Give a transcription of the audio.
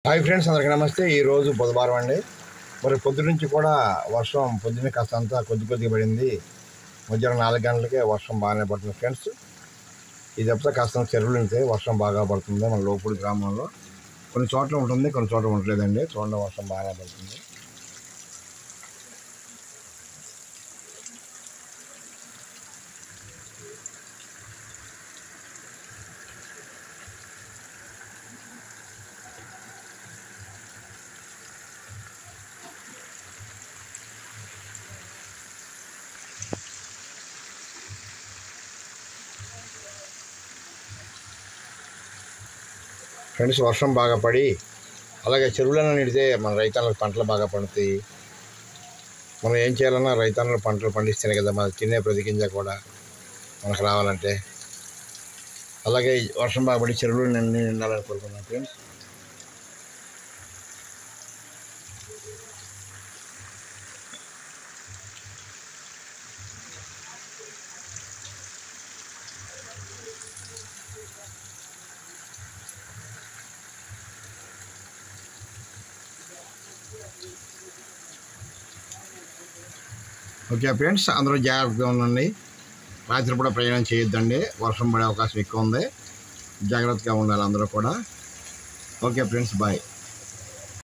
Hi friends, అందరికీ నమస్తే. ఈరోజు బుధవారం అండి. మరి పొద్దు నుంచి కూడా వర్షం పొద్దున్నే కాస్తంతా కొద్దిగా పడింది. మధ్యాహ్నం 4 గంటలకే వర్షం బాగానే పడుతుంది ఫ్రెండ్స్. ఇది చెప్తే కాస్త చెరువులు ఉంటాయి, వర్షం బాగా పడుతుంది. మన లోపూడి గ్రామంలో కొన్ని చోట్ల ఉంటుంది, కొన్ని చోట్ల ఉండలేదండి. చూడండి, వర్షం బాగానే పడుతుంది. ఫ్రెండ్స్, వర్షం బాగా పడి అలాగే చెరువులను నిడితే మన రైతన్నలకు పంటలు బాగా పండుతాయి. మనం ఏం చేయాలన్నా రైతన్నలు పంటలు పండిస్తేనే కదా మన తినే ప్రతి గింజ కూడా మనకు రావాలంటే. అలాగే వర్షం బాగా పడి చెరువులు నిండాలని కోరుకున్నాం ఫ్రెండ్స్. ఓకే ఫ్రెండ్స్, అందరూ జాగ్రత్తగా ఉండండి. రాత్రి కూడా ప్రయాణం చేయొద్దండి, వర్షం పడే అవకాశం ఎక్కువ ఉంది. జాగ్రత్తగా ఉండాలి అందరూ కూడా. Okay friends, bye.